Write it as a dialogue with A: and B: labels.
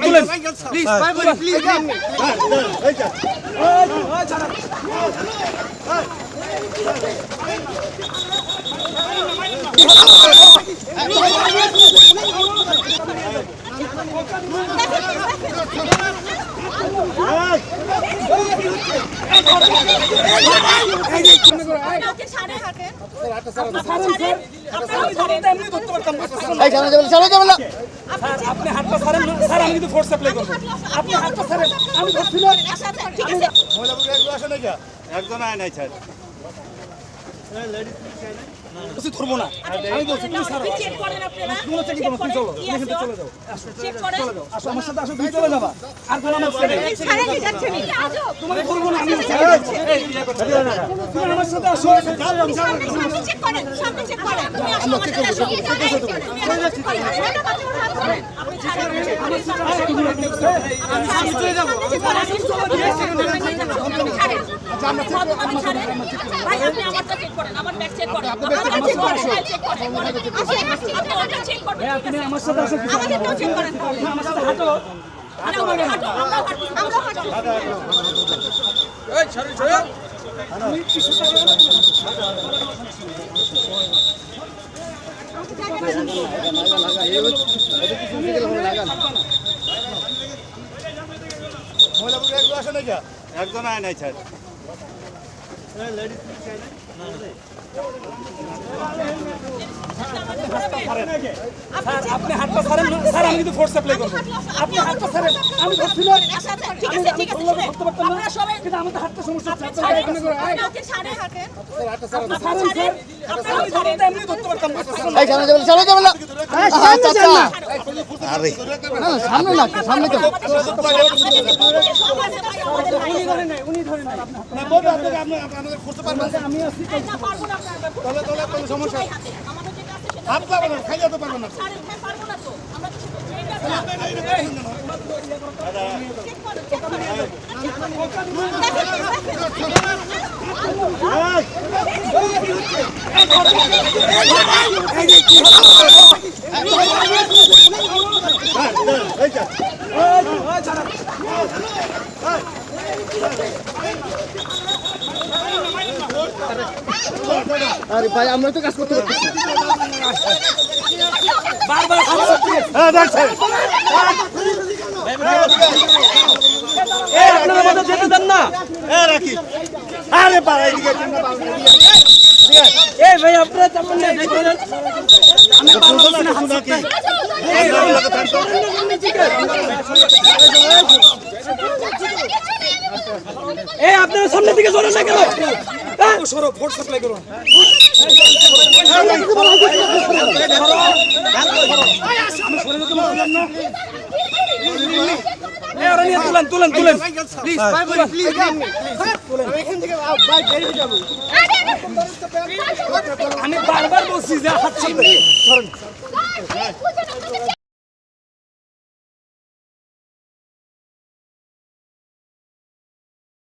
A: তুলেন আপনি হাতটা ছাড়েন না স্যার, আমি কিন্তু ফোর্স অ্যাপ্লাই করব। আপনি হাতটা ছাড়েন, আমি ধরছি না। ঠিক আছে, মহিলাগুলো একটু আসে না, একজন আয় নাই স্যার, কিছু ধরবো না। আমি বলছি তুমি স্যার চেক করেন, আপনারা তুমি চেক করো, তুমি চলো এখান থেকে চলে যাও, চেক করেন, চলে যাও, আসো আমার সাথে, আসো তুমি চলে যাবা। আর কোন আমার ছেড়ে ছাড়া কি যাচ্ছে না, তোমাকে ধরবো না, আমি তুমি আমার সাথে আসো, সামনে চেক করেন, সামনে চেক করেন, তুমি আসো আমার সাথে, আসো তুমি চেক করেন, আপনি ছাড়েন, আমি চলে যাব, আমি ছাড়েন, আচ্ছা আমরা ছাড়েন, ভাই আপনি আমারটা চেক করেন, আমার ব্যাগ চেক করেন, আপনি চেক করেন, চেক করেন, আপনি ওটা চেক করবেন, আপনি আমার সাথে আসো, আমাদেরটাও চেক করেন, আমার সাথে হাঁটো, আমরা হাঁটো, এই সরি আমি কিছু টাকা মহিলাগুলো একটু আসে না, একজন আয় নাই স্যার, আপনি হাতটা ছাড়েন না স্যার, আমি কিন্তু ফোর্স অ্যাপ্লাই করব। আপনি হাতটা ছাড়েন, আমি ধরছি না। ঠিক আছে, ঠিক আছে, আপনারা সবাই, কিন্তু আমাদের হাতটা সমস্যা আছে, আপনারা এখানে করে আয়, ওকে ছাড়ে হাতেন, হাতটা ছাড়েন, আপনারা ধরতে এমনি ধরতে পারতাম, এই সামনে যাবেন, সামনে যাবেন না, চাচা, আরে না সামনে না, সামনে কেন, উনি ধরেন না, আপনি না বড় আপনারা আমাদের করতে পারবেন, আমি আছি, না পারবো না, আপনারা তলে কোনো সমস্যা, আমাদের যেটা আছে সেটা হাত পারবো না, খাইয়া তো পারবো না, ছাড়েন, পারবো না তো, আমরা কিছু চেক করুন, চেক করুন, আরে ভাই আমরা তো কাজ করতে পারতেছি বারবার হ্যাঁ দেখছেন এই আপনারা মত যেতে দেন না, এ রাখি, আরে পাড়াই দিকে না বাউন্ডারি ঠিক আছে, এই ভাই আপনারা চাপেন না, আমি পারবো না হামদা কি এই লাগা থাম তো, এই আপনারা সামনে দিকে সরেন না কেন, সরো ফোর্স সাপ্লাই করুন, তুলেন প্লিজ ভাই প্লিজ এখান থেকে ভাই বেরিয়ে যাব, আমি বারবার বলছি যে হাত সামনে সরেন।